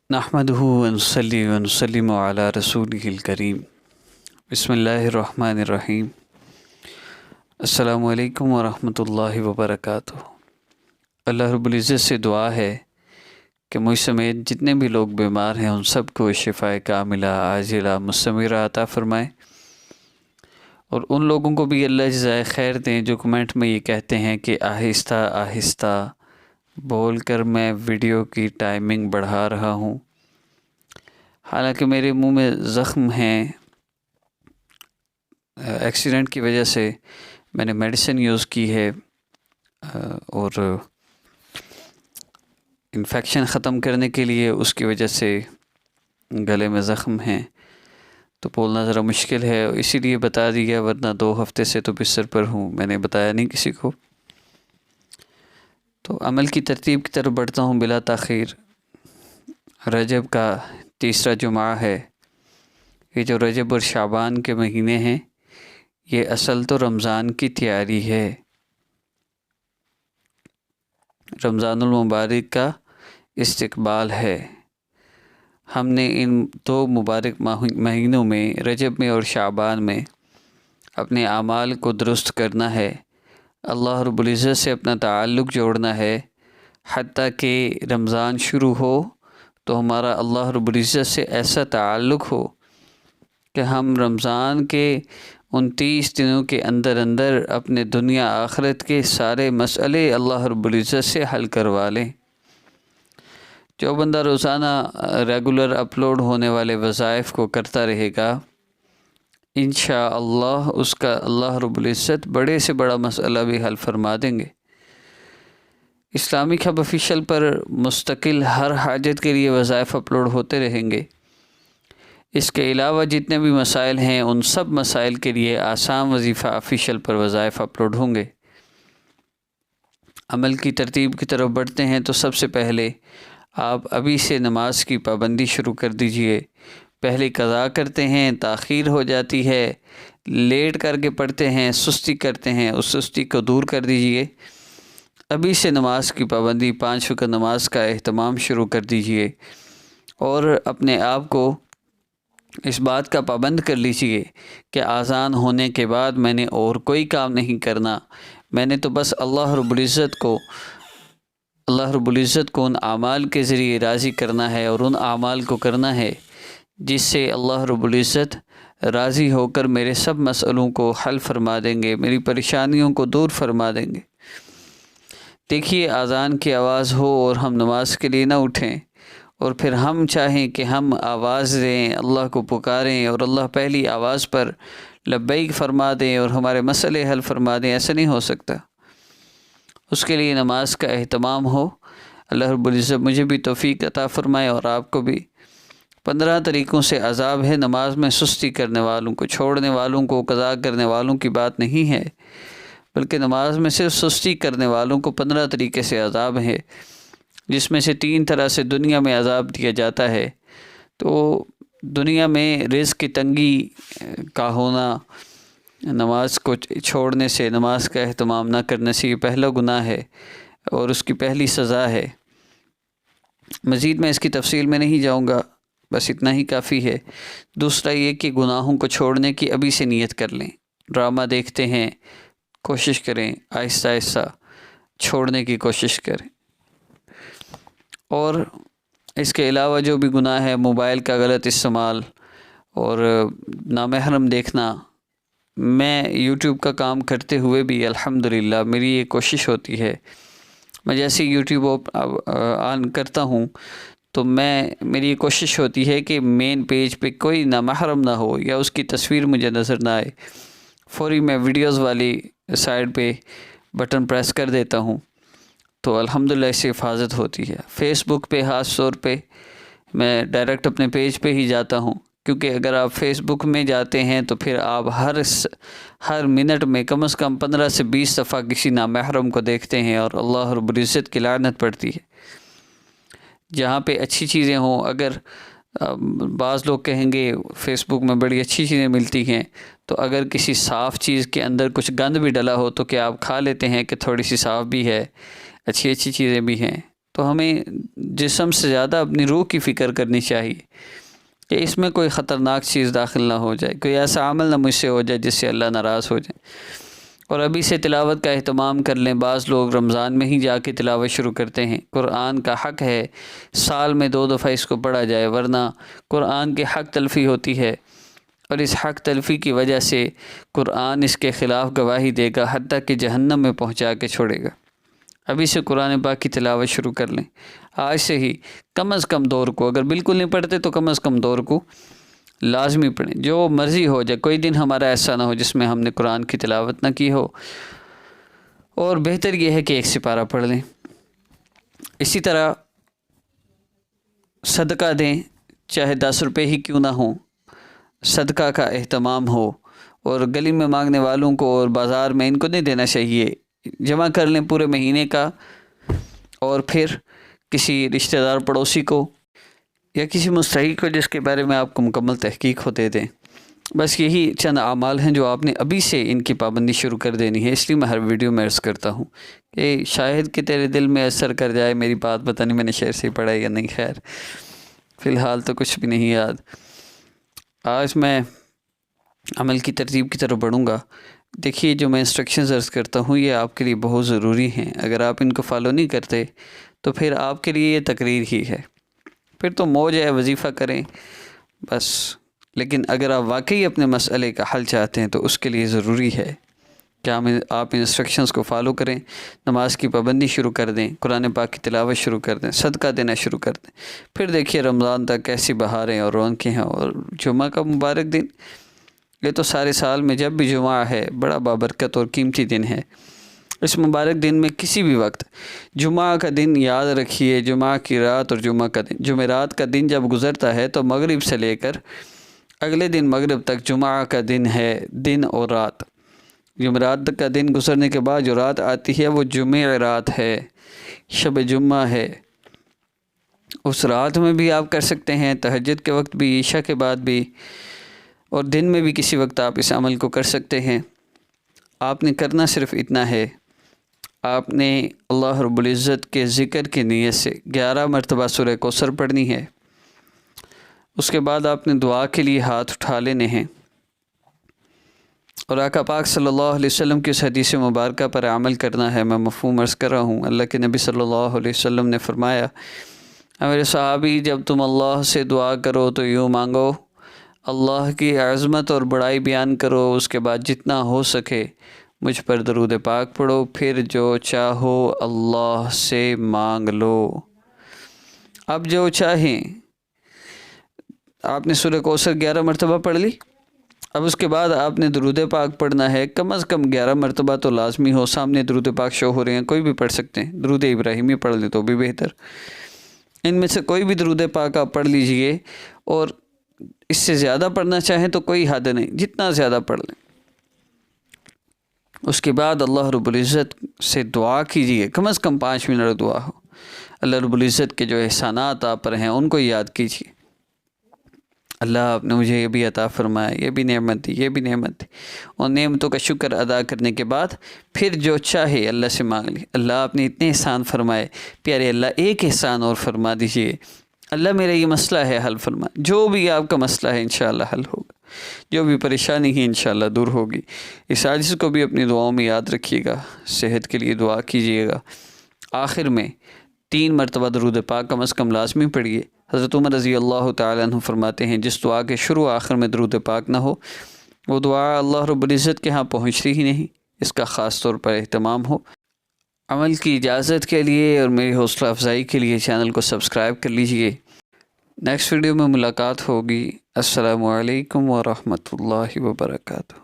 نحمدہ ونصلی ونسلم علی رسولہ الکریم بسم اللہ الرحمن الرحیم السلام علیکم ورحمۃ اللہ وبرکاتہ۔ اللہ رب العزت سے دعا ہے کہ مجھ سمیت جتنے بھی لوگ بیمار ہیں ان سب کو شفاء کاملہ عاجلہ مستمرہ عطا فرمائے، اور ان لوگوں کو بھی اللہ جزائے خیر دیں جو کمنٹ میں یہ کہتے ہیں کہ آہستہ آہستہ بول کر میں ویڈیو کی ٹائمنگ بڑھا رہا ہوں، حالانکہ میرے منہ میں زخم ہیں، ایکسیڈنٹ کی وجہ سے میں نے میڈیسن یوز کی ہے اور انفیکشن ختم کرنے کے لیے اس کی وجہ سے گلے میں زخم ہیں، تو بولنا ذرا مشکل ہے، اسی لیے بتا دیا، ورنہ 2 ہفتے سے تو بستر پر ہوں، میں نے بتایا نہیں کسی کو۔ تو عمل کی ترتیب کی طرف بڑھتا ہوں بلا تاخیر۔ رجب کا تیسرا جمعہ ہے۔ یہ جو رجب اور شعبان کے مہینے ہیں یہ اصل تو رمضان کی تیاری ہے، رمضان المبارک کا استقبال ہے۔ ہم نے ان 2 مبارک مہینوں میں رجب میں اور شعبان میں اپنے اعمال کو درست کرنا ہے، اللہ رب العزت سے اپنا تعلق جوڑنا ہے، حتیٰ کہ رمضان شروع ہو تو ہمارا اللہ رب العزت سے ایسا تعلق ہو کہ ہم رمضان کے 29 دنوں کے اندر اپنے دنیا آخرت کے سارے مسئلے اللہ رب العزت سے حل کروا لیں۔ جو بندہ روزانہ ریگولر اپلوڈ ہونے والے وظائف کو کرتا رہے گا، انشاءاللہ اس کا اللہ رب العزت بڑے سے بڑا مسئلہ بھی حل فرما دیں گے۔ اسلامک ہب آفیشیل پر مستقل ہر حاجت کے لیے وظائف اپلوڈ ہوتے رہیں گے۔ اس کے علاوہ جتنے بھی مسائل ہیں ان سب مسائل کے لیے آسام وظیفہ آفیشیل پر وظائف اپلوڈ ہوں گے۔ عمل کی ترتیب کی طرف بڑھتے ہیں تو سب سے پہلے آپ ابھی سے نماز کی پابندی شروع کر دیجئے۔ پہلے قضا کرتے ہیں، تاخیر ہو جاتی ہے، لیٹ کر کے پڑھتے ہیں، سستی کرتے ہیں، اس سستی کو دور کر دیجئے۔ ابھی سے نماز کی پابندی 5 وقت نماز کا اہتمام شروع کر دیجئے، اور اپنے آپ کو اس بات کا پابند کر لیجئے کہ اذان ہونے کے بعد میں نے اور کوئی کام نہیں کرنا، میں نے تو بس اللہ رب العزت کو ان اعمال کے ذریعے راضی کرنا ہے، اور ان اعمال کو کرنا ہے جس سے اللہ رب العزت راضی ہو کر میرے سب مسئلوں کو حل فرما دیں گے، میری پریشانیوں کو دور فرما دیں گے۔ دیکھیے، اذان کی آواز ہو اور ہم نماز کے لیے نہ اٹھیں، اور پھر ہم چاہیں کہ ہم آواز دیں، اللہ کو پکاریں، اور اللہ پہلی آواز پر لبیک فرما دیں اور ہمارے مسئلے حل فرما دیں، ایسا نہیں ہو سکتا۔ اس کے لیے نماز کا اہتمام ہو۔ اللہ رب العزت مجھے بھی توفیق عطا فرمائے اور آپ کو بھی۔ 15 طریقوں سے عذاب ہے نماز میں سستی کرنے والوں کو، چھوڑنے والوں کو، قضا کرنے والوں کی بات نہیں ہے، بلکہ نماز میں صرف سستی کرنے والوں کو 15 طریقے سے عذاب ہے، جس میں سے 3 طرح سے دنیا میں عذاب دیا جاتا ہے۔ تو دنیا میں رزق کی تنگی کا ہونا، نماز کو چھوڑنے سے، نماز کا اہتمام نہ کرنے سے، یہ پہلا گناہ ہے اور اس کی پہلی سزا ہے۔ مزید میں اس کی تفصیل میں نہیں جاؤں گا، بس اتنا ہی کافی ہے۔ دوسرا یہ کہ گناہوں کو چھوڑنے کی ابھی سے نیت کر لیں۔ ڈرامہ دیکھتے ہیں، کوشش کریں آہستہ آہستہ چھوڑنے کی کوشش کریں۔ اور اس کے علاوہ جو بھی گناہ ہے، موبائل کا غلط استعمال اور نامحرم دیکھنا، میں یوٹیوب کا کام کرتے ہوئے بھی الحمدللہ میری یہ کوشش ہوتی ہے، میں جیسے یوٹیوب آن کرتا ہوں تو میری یہ کوشش ہوتی ہے کہ مین پیج پہ کوئی نامحرم نہ ہو یا اس کی تصویر مجھے نظر نہ آئے، فوری میں ویڈیوز والی سائڈ پہ بٹن پریس کر دیتا ہوں، تو الحمدللہ اس سے حفاظت ہوتی ہے۔ فیس بک پہ خاص طور پہ میں ڈائریکٹ اپنے پیج پہ ہی جاتا ہوں، کیونکہ اگر آپ فیس بک میں جاتے ہیں تو پھر آپ ہر منٹ میں کم از کم 15 سے 20 دفعہ کسی نامحرم کو دیکھتے ہیں، اور اللہ رب العزت کی لعنت پڑتی ہے۔ جہاں پہ اچھی چیزیں ہوں، اگر بعض لوگ کہیں گے فیس بک میں بڑی اچھی چیزیں ملتی ہیں، تو اگر کسی صاف چیز کے اندر کچھ گند بھی ڈلا ہو تو کیا آپ کھا لیتے ہیں کہ تھوڑی سی صاف بھی ہے، اچھی چیزیں بھی ہیں؟ تو ہمیں جسم سے زیادہ اپنی روح کی فکر کرنی چاہیے کہ اس میں کوئی خطرناک چیز داخل نہ ہو جائے، کوئی ایسا عمل نہ مجھ سے ہو جائے جس سے اللہ ناراض ہو جائے۔ اور ابھی سے تلاوت کا اہتمام کر لیں۔ بعض لوگ رمضان میں ہی جا کے تلاوت شروع کرتے ہیں۔ قرآن کا حق ہے سال میں 2 دفعہ اس کو پڑھا جائے، ورنہ قرآن کے حق تلفی ہوتی ہے، اور اس حق تلفی کی وجہ سے قرآن اس کے خلاف گواہی دے گا، حتیٰ کہ جہنم میں پہنچا کے چھوڑے گا۔ ابھی سے قرآن پاک کی تلاوت شروع کر لیں، آج سے ہی کم از کم 2 رکوع، اگر بالکل نہیں پڑھتے تو کم از کم 2 رکوع لازمی پڑھیں۔ جو مرضی ہو جائے، کوئی دن ہمارا ایسا نہ ہو جس میں ہم نے قرآن کی تلاوت نہ کی ہو، اور بہتر یہ ہے کہ 1 سپارہ پڑھ لیں۔ اسی طرح صدقہ دیں، چاہے 10 روپے ہی کیوں نہ ہوں، صدقہ کا اہتمام ہو، اور گلی میں مانگنے والوں کو اور بازار میں ان کو نہیں دینا چاہیے، جمع کر لیں پورے مہینے کا، اور پھر کسی رشتہ دار پڑوسی کو یا کسی مستحق کو جس کے بارے میں آپ کو مکمل تحقیق ہو دے دیں۔ بس یہی چند اعمال ہیں جو آپ نے ابھی سے ان کی پابندی شروع کر دینی ہے۔ اس لیے میں ہر ویڈیو میں عرض کرتا ہوں کہ شاید کہ تیرے دل میں اثر کر جائے میری بات، پتہ نہیں میں نے شعر سے ہی پڑھا یا نہیں، خیر فی الحال تو کچھ بھی نہیں یاد۔ آج میں عمل کی ترتیب کی طرف بڑھوں گا۔ دیکھیے، جو میں انسٹرکشنز عرض کرتا ہوں یہ آپ کے لیے بہت ضروری ہیں۔ اگر آپ ان کو فالو نہیں کرتے تو پھر آپ کے لیے یہ تقریر ہی ہے، پھر تو موج ہے، وظیفہ کریں بس۔ لیکن اگر آپ واقعی اپنے مسئلے کا حل چاہتے ہیں تو اس کے لیے ضروری ہے کہ آپ انسٹرکشنز کو فالو کریں، نماز کی پابندی شروع کر دیں، قرآن پاک کی تلاوت شروع کر دیں، صدقہ دینا شروع کر دیں۔ پھر دیکھیے رمضان تک کیسی بہاریں اور رونقیں ہیں۔ اور جمعہ کا مبارک دن، یہ تو سارے سال میں جب بھی جمعہ ہے بڑا بابرکت اور قیمتی دن ہے۔ اس مبارک دن میں کسی بھی وقت جمعہ کا دن یاد رکھیے، جمعہ کی رات اور جمعہ کا دن، جمعرات کا دن جب گزرتا ہے تو مغرب سے لے کر اگلے دن مغرب تک جمعہ کا دن ہے، دن اور رات۔ جمعرات کا دن گزرنے کے بعد جو رات آتی ہے وہ جمعرات ہے، شب جمعہ ہے۔ اس رات میں بھی آپ کر سکتے ہیں، تہجد کے وقت بھی، عشاء کے بعد بھی، اور دن میں بھی کسی وقت آپ اس عمل کو کر سکتے ہیں۔ آپ نے کرنا صرف اتنا ہے، آپ نے اللہ رب العزت کے ذکر کی نیت سے 11 مرتبہ سورہ کوثر پڑھنی ہے۔ اس کے بعد آپ نے دعا کے لیے ہاتھ اٹھا لینے ہیں، اور آقا پاک صلی اللہ علیہ وسلم کی اس حدیث مبارکہ پر عمل کرنا ہے۔ میں مفہوم عرض کر رہا ہوں۔ اللہ کے نبی صلی اللہ علیہ وسلم نے فرمایا، میرے صحابی، جب تم اللہ سے دعا کرو تو یوں مانگو، اللہ کی عظمت اور بڑائی بیان کرو، اس کے بعد جتنا ہو سکے مجھ پر درود پاک پڑھو، پھر جو چاہو اللہ سے مانگ لو۔ اب جو چاہیں، آپ نے سورہ کوثر 11 مرتبہ پڑھ لی، اب اس کے بعد آپ نے درود پاک پڑھنا ہے، کم از کم 11 مرتبہ تو لازمی ہو۔ سامنے درود پاک شو ہو رہے ہیں، کوئی بھی پڑھ سکتے ہیں، درود ابراہیمی پڑھ لیں تو بھی بہتر۔ ان میں سے کوئی بھی درود پاک آپ پڑھ لیجئے، اور اس سے زیادہ پڑھنا چاہیں تو کوئی حد نہیں، جتنا زیادہ پڑھ لیں۔ اس کے بعد اللہ رب العزت سے دعا کیجئے، کم از کم 5 منٹ دعا ہو۔ اللہ رب العزت کے جو احسانات آپ پر ہیں ان کو یاد کیجئے۔ اللہ آپ نے مجھے یہ بھی عطا فرمایا، یہ بھی نعمت دی، یہ بھی نعمت دی، اور نعمتوں کا شکر ادا کرنے کے بعد پھر جو چاہے اللہ سے مانگ لی۔ اللہ آپ نے اتنے احسان فرمائے، پیارے اللہ ایک احسان اور فرما دیجئے، اللہ میرا یہ مسئلہ ہے حل فرما۔ جو بھی آپ کا مسئلہ ہے انشاءاللہ حل ہوگا، جو بھی پریشانی ہے انشاءاللہ دور ہوگی۔ اس عاجز کو بھی اپنی دعاؤں میں یاد رکھیے گا، صحت کے لیے دعا کیجیے گا۔ آخر میں 3 مرتبہ درود پاک کم از کم لازمی پڑھیے۔ حضرت عمر رضی اللہ تعالیٰ عنہ فرماتے ہیں، جس دعا کے شروع آخر میں درود پاک نہ ہو وہ دعا اللہ رب العزت کے ہاں پہنچتی ہی نہیں۔ اس کا خاص طور پر اہتمام ہو۔ عمل کی اجازت کے لیے اور میری حوصلہ افزائی کے لیے چینل کو سبسکرائب کر لیجئے۔ نیکسٹ ویڈیو میں ملاقات ہوگی۔ السلام علیکم ورحمۃ اللہ وبرکاتہ۔